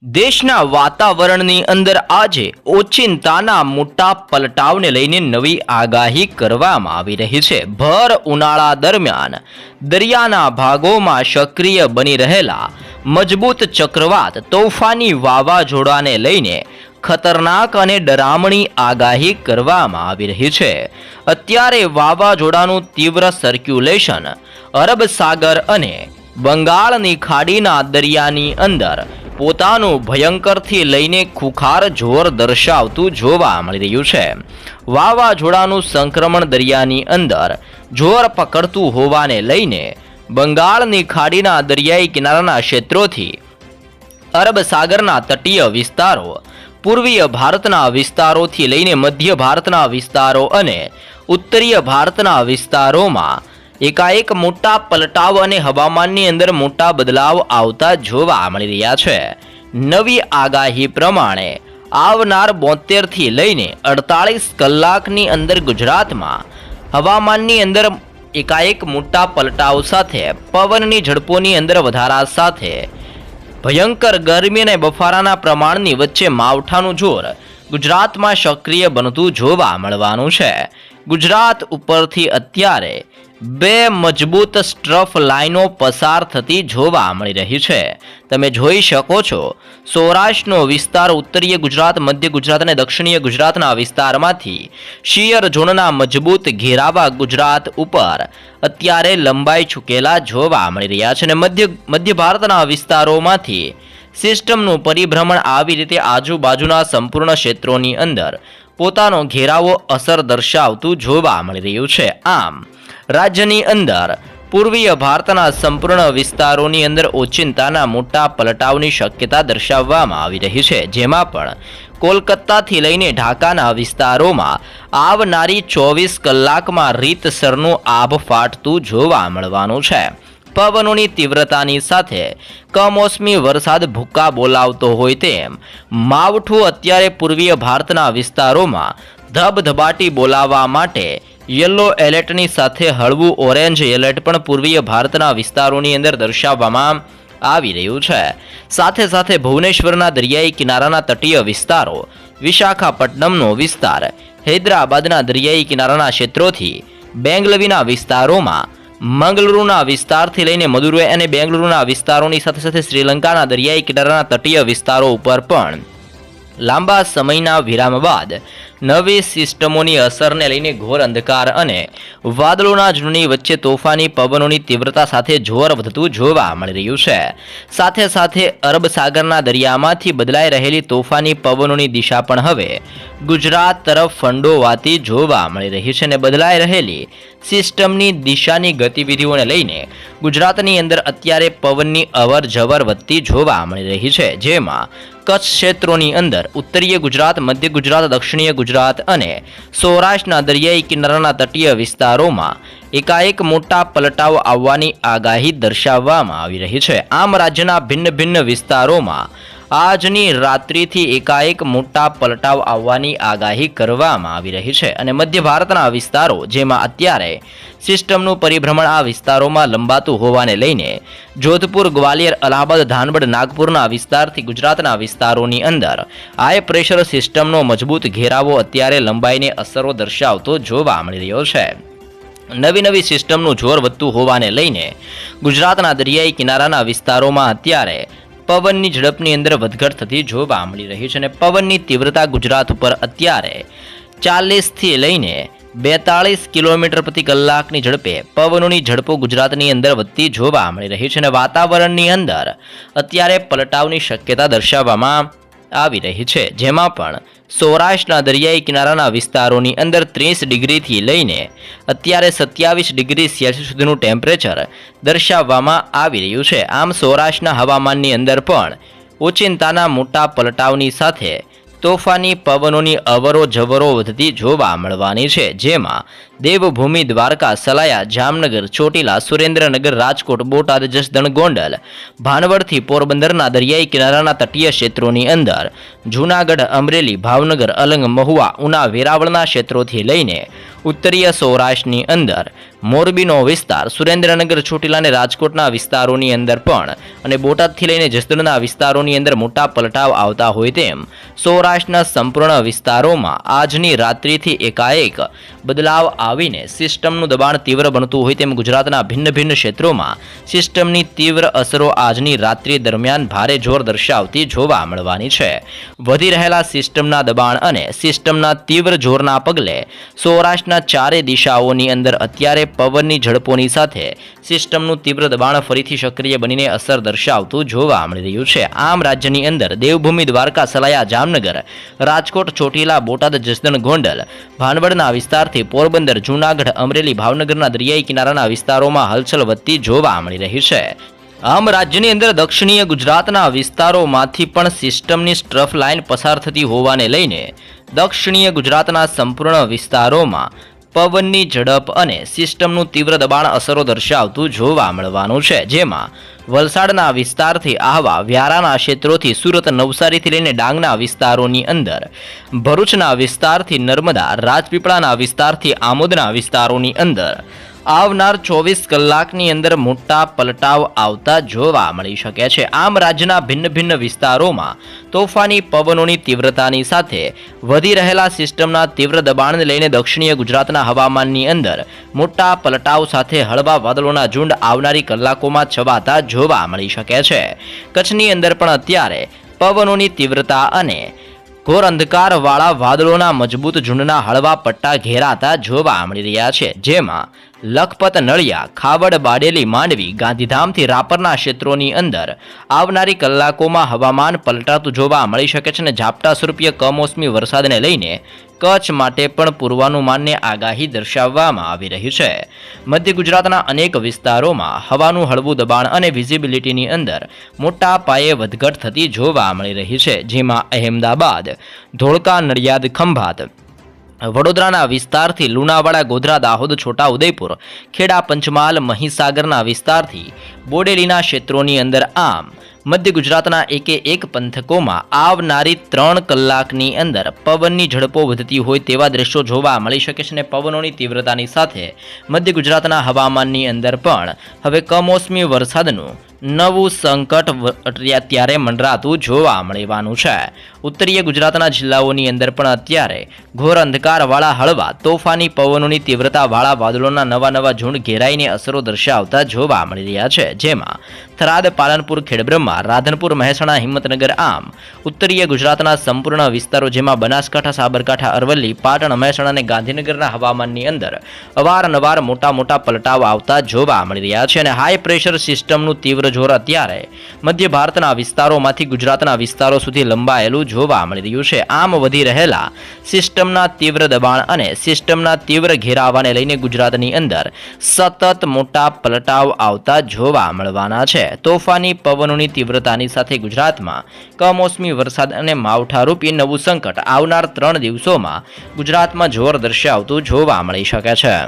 દેશના વાતાવરણની અંદર આજે ઓચિંતાના મોટા પલટાવને લઈને નવી આગાહી કરવામાં આવી રહી છે। ભર ઉનાળા દરમિયાન દરિયાના ભાગોમાં સક્રિય બની રહેલા મજબૂત ચક્રવાત તોફાની વાવાઝોડાને લઈને ખતરનાક અને ડરામણી આગાહી કરવામાં આવી રહી છે। અત્યારે વાવાઝોડાનું તીવ્ર સર્ક્યુલેશન અરબ સાગર અને બંગાળની ખાડીના દરિયાની અંદર પોતાનું ભયંકરથી લઈને ખુખાર જોર દર્શાવતું જોવા મળી રહ્યું છે। વાવાઝોડાનું સંક્રમણ દરિયાની અંદર જોર પકડતું હોવાને લઈને બંગાળની ખાડીના દરિયાઈ કિનારાના ક્ષેત્રોથી અરબ સાગરના તટીય વિસ્તારો, પૂર્વીય ભારતના વિસ્તારોથી લઈને મધ્ય ભારતના વિસ્તારો અને ઉત્તરીય ભારતના વિસ્તારોમાં એકાએક મોટા પલટાવ અને હવામાનની અંદર મોટા બદલાવ આવતા જોવા મળી રહ્યા છે। નવી આગાહી પ્રમાણે આવનાર 72 થી લઈને 48 કલાકની અંદર ગુજરાતમાં હવામાનની અંદર એકાએક મોટા પલટાવ સાથે પવનની ઝડપોની અંદર વધારા સાથે ભયંકર ગરમી અને બફારાના પ્રમાણની વચ્ચે માવઠાનું જોર ગુજરાતમાં સક્રિય બનતું જોવા મળવાનું છે। ગુજરાત ઉપરથી અત્યારે બે મજબૂત સ્ટ્રફ લાઈનો પસાર થતી જોવા મળી રહી છે। તમે જોઈ શકો છો, સૌરાષ્ટ્રનો વિસ્તાર ઉત્તરીય ગુજરાત, મધ્ય ગુજરાત અને દક્ષિણીય ગુજરાતના વિસ્તારમાંથી શિયર ઝોનના મજબૂત ઘેરાવા ગુજરાત ઉપર અત્યારે લંબાઈ ચૂકેલા જોવા મળી રહ્યા છે અને મધ્ય ભારતના વિસ્તારોમાંથી સિસ્ટમનું પરિભ્રમણ આવી રીતે આજુબાજુના સંપૂર્ણ ક્ષેત્રોની અંદર પોતાનો ઘેરાવો અસર દર્શાવતું જોવા મળી રહ્યું છે। આમ રાજ્યની અંદર પૂર્વીય ભારતના સંપૂર્ણ વિસ્તારોની અંદર ઓચિંતાના મોટા પલટાવની શક્યતા દર્શાવવામાં આવી રહી છે, જેમાં પણ કોલકાતાથી લઈને ઢાકાના વિસ્તારોમાં આવનારી 24 કલાકમાં રીતસરનું આભ ફાટતું જોવા મળવાનું છે। પવનોની તીવ્રતાની સાથે કમોસમી વરસાદ ભૂક્કા બોલાવતો હોય તેમ માવઠું અત્યારે પૂર્વીય ભારતના વિસ્તારોમાં ધબધબાટી બોલાવવા માટે યલો એલર્ટની સાથે હળવું ઓરેન્જ એલર્ટ પણ પૂર્વીય ભારતના વિસ્તારોની અંદર દર્શાવવામાં આવી રહ્યું છે। સાથે સાથે ભુવનેશ્વરના દરિયાઈ કિનારાના તટીય વિસ્તારો, વિશાખાપટ્ટનમનો વિસ્તાર, હૈદરાબાદના દરિયાઈ કિનારાના ક્ષેત્રોથી બેંગલવીના વિસ્તારોમાં, મંગલુરુના વિસ્તારથી લઈને મદુરાઈ અને બેંગલુરુના વિસ્તારોની સાથે સાથે શ્રીલંકાના દરિયાઈ કિનારાના તટીય વિસ્તારો ઉપર પણ લાંબા સમયના વિરામ બાદ નવી સિસ્ટમોની અસરને લઈને ઘોર અંધકાર અને વાદળોના ઝુંડની વચ્ચે તોફાની પવનોની તીવ્રતા સાથે જોર વધતું જોવા મળી રહ્યું છે। સાથે સાથે અરબ સાગરના દરિયામાંથી બદલાઈ રહેલી તોફાની પવનોની દિશા પણ હવે ગુજરાત તરફ ફંડોવાતી જોવા મળી રહી છે અને બદલાઈ રહેલી સિસ્ટમની દિશાની ગતિવિધિઓને લઈને ગુજરાતની અંદર અત્યારે પવનની અવર જવર વધતી જોવા મળી રહી છે, જેમાં કચ્છ ક્ષેત્રોની અંદર ઉત્તરીય ગુજરાત, મધ્ય ગુજરાત, દક્ષિણીય ગુજરાત અને સૌરાષ્ટ્રના દરિયાઈ કિનારાના તટીય વિસ્તારોમાં એકાએક મોટા પલટાવ આવવાની આગાહી દર્શાવવામાં આવી રહી છે। આમ રાજ્યના ભિન્ન ભિન્ન વિસ્તારોમાં આજની રાત્રિથી એકાએક મોટા પલટાવ આવવાની આગાહી કરવામાં આવી રહી છે અને મધ્ય ભારતના વિસ્તારો, જેમાં અત્યારે સિસ્ટમનું પરિભ્રમણ આ વિસ્તારોમાં લંબાતું હોવાને લઈને જોધપુર, ગ્વાલિયર, અલ્હાબાદ, ધાનબડ, નાગપુરના વિસ્તારથી ગુજરાતના વિસ્તારોની અંદર હાઈ પ્રેશર સિસ્ટમનો મજબૂત ઘેરાવો અત્યારે લંબાઈને અસરો દર્શાવતો જોવા મળી રહ્યો છે। નવી સિસ્ટમનું જોર વધતું હોવાને લઈને ગુજરાતના દરિયાઈ કિનારાના વિસ્તારોમાં અત્યારે પવનની ઝડપની અંદર વધઘટ થતી જોવા મળી રહી છે અને પવનની તીવ્રતા ગુજરાત ઉપર અત્યારે 40 થી લઈને 42 કિલોમીટર પ્રતિ કલાકની ઝડપે પવનોની ઝડપો ગુજરાતની અંદર વધતી જોવા મળી રહી છે અને વાતાવરણની અંદર અત્યારે પલટાવની શક્યતા દર્શાવવામાં આવી રહી છે, જેમાં પણ સૌરાષ્ટ્રના દરિયાઈ કિનારાના વિસ્તારોની અંદર 30 ડિગ્રીથી લઈને અત્યારે 27 ડિગ્રી સેલ્સિયસ સુધીનું ટેમ્પરેચર દર્શાવવામાં આવી રહ્યું છે। આમ સૌરાષ્ટ્રના હવામાનની અંદર પણ ઓચિંતાના મોટા પલટાવની સાથે તોફાની પવનોની અવરો જવરો વધતી જોવા મળવાની છે, જેમાં દેવભૂમિ, દ્વારકા, સલાયા, જામનગર, ચોટીલા, સુરેન્દ્રનગર, રાજકોટ, બોટાદ, જસદણ, ગોંડલ, ભાનવડથી પોરબંદરના દરિયાઈ કિનારાના તટીય ક્ષેત્રોની અંદર જૂનાગઢ, અમરેલી, ભાવનગર, અલંગ, મહુવા, ઉના, વેરાવળના ક્ષેત્રોથી લઈને ઉત્તરીય સૌરાષ્ટ્રની અંદર મોરબીનો વિસ્તાર, સુરેન્દ્રનગર, ચોટીલા અને રાજકોટના વિસ્તારોની અંદર પણ અને બોટાદથી લઈને જસદણના વિસ્તારોની અંદર મોટા પલટાવ આવતા હોય તેમ સૌરાષ્ટ્રના સંપૂર્ણ વિસ્તારોમાં આજની રાત્રિથી એકાએક બદલાવ આવીને સિસ્ટમનું દબાણ તીવ્ર બનતું હોય તેમ ગુજરાતના ભિન્ન ભિન્ન ક્ષેત્રોમાં સિસ્ટમની તીવ્ર અસરો આજની રાત્રિ દરમિયાન ભારે જોર દર્શાવતી જોવા મળવાની છે. વધી રહેલા સિસ્ટમના દબાણ અને સિસ્ટમના તીવ્ર જોરના પગલે સૌરાષ્ટ્રના ચારે દિશાઓની અંદર અત્યારે પવનની ઝડપોની સાથે સિસ્ટમનું તીવ્ર દબાણ ફરીથી સક્રિય બનીને અસર દર્શાવતું જોવા મળી રહ્યું છે. આમ રાજ્યની અંદર દેવભૂમિ, દ્વારકા, સલાયા, જામનગર, રાજકોટ, ચોટીલા, બોટાદ, જસદણ, ગોંડલ, ભાનવડના વિસ્તારથી પોરબંદર, જૂનાગઢ, અમરેલી, ભાવનગરના દરિયાઈ કિનારાના વિસ્તારોમાં હલચલ વધતી જોવા મળી રહી છે. આમ રાજ્યની અંદર દક્ષિણીય ગુજરાતના વિસ્તારોમાંથી પણ સિસ્ટમની સ્ટ્રફ લાઇન પસાર થતી હોવાને લઈને દક્ષિણીય ગુજરાતના સંપૂર્ણ વિસ્તારોમાં પવનની ઝડપ અને સિસ્ટમનું તીવ્ર દબાણ અસરો દર્શાવતું જોવા મળવાનું છે. જેમાં વલસાડના વિસ્તારથી આહવા, વ્યારાના ક્ષેત્રોથી સુરત, નવસારીથી લઈને ડાંગના વિસ્તારોની અંદર, ભરૂચના વિસ્તારથી નર્મદા, રાજપીપળાના વિસ્તારથી આમોદના વિસ્તારોની અંદર આવનાર 24 કલાકની અંદર મોટા પલટાવ આવતા જોવા મળી શકે છે. આમ રાજ્યના ભિન્ન ભિન્ન વિસ્તારોમાં તોફાની પવનોની તીવ્રતાની સાથે વધી રહેલા સિસ્ટમના તીવ્ર દબાણને લઈને દક્ષિણીય ગુજરાતના હવામાનની અંદર મોટા પલટાવ સાથે હળવા વાદળોના ઝુંડ આવનારી કલાકોમાં છવાતા જોવા મળી શકે છે. કચ્છની અંદર પણ અત્યારે પવનોની તીવ્રતા અને ઘોર અંધકારવાળા વાદળોના મજબૂત ઝુંડના હળવા પટ્ટા ઘેરાતા જોવા મળી રહ્યા છે. જેમાં લખપત, નળિયા, ખાવડ, બાડેલી, માંડવી, ગાંધીધામથી રાપરના ક્ષેત્રોની અંદર આવનારી કલાકોમાં હવામાન પલટાતું જોવા મળી શકે છે અને ઝાપટા સ્વરૂપીય કમોસમી વરસાદને લઈને કચ્છ માટે પણ પૂર્વાનુમાનને આગાહી દર્શાવવામાં આવી રહી છે. મધ્ય ગુજરાતના અનેક વિસ્તારોમાં હવાનું હળવું દબાણ અને વિઝિબિલિટીની અંદર મોટા પાયે વધઘટ થતી જોવા મળી રહી છે. જેમાં અહેમદાબાદ, ધોળકા, નડિયાદ, ખંભાત, વડોદરાના વિસ્તારથી લુણાવાડા, ગોધરા, દાહોદ, છોટા ઉદેપુર, ખેડા, પંચમહાલ, મહીસાગરના વિસ્તારથી બોડેલીના ક્ષેત્રોની અંદર આમ મધ્ય ગુજરાતના એકે એક પંથકોમાં આવનારી 3 કલાકની અંદર પવનની ઝડપો વધતી હોય તેવા દ્રશ્યો જોવા મળી શકે છે અને પવનોની તીવ્રતાની સાથે મધ્ય ગુજરાતના હવામાનની અંદર પણ હવે કમોસમી વરસાદનું નવું સંકટ અત્યારે મંડરાતું જોવા મળવાનું છે. ઉત્તરીય ગુજરાતના જિલ્લાઓની અંદર પણ અત્યારે ઘોર અંધકારવાળા હળવા તોફાની પવનોની તીવ્રતાવાળા વાદળોના નવા ઝુંડ ઘેરાઈને અસરો દર્શાવતા જોવા મળી રહ્યા છે. જેમાં થરાદ, પાલનપુર, ખેડબ્રહ્મા, રાધનપુર, મહેસાણા, હિંમતનગર આમ ઉત્તરીય ગુજરાતના સંપૂર્ણ વિસ્તારો જેમાં બનાસકાંઠા, સાબરકાંઠા, અરવલ્લી, પાટણ, મહેસાણા અને ગાંધીનગરના હવામાનની અંદર અવારનવાર મોટા પલટાવ આવતા જોવા મળી રહ્યા છે અને હાઈ પ્રેશર સિસ્ટમનું તીવ્ર જોર અત્યારે મધ્ય ભારતના વિસ્તારોમાંથી ગુજરાતના વિસ્તારો સુધી લંબાયેલું જોવા મળી રહ્યું છે. આમ વધી રહેલા સિસ્ટમના તીવ્ર દબાણ અને સિસ્ટમના તીવ્ર ઘેરાવાને લઈને ગુજરાતની અંદર સતત મોટા પલટાવ આવતા જોવા મળવાના છે. તોફાની પવનોની તીવ્રતાની સાથે ગુજરાતમાં કમોસમી વરસાદ અને માવઠારૂપી નવું સંકટ આવનાર 3 દિવસોમાં ગુજરાતમાં જોર દર્શાવતું જોવા મળી શકે છે.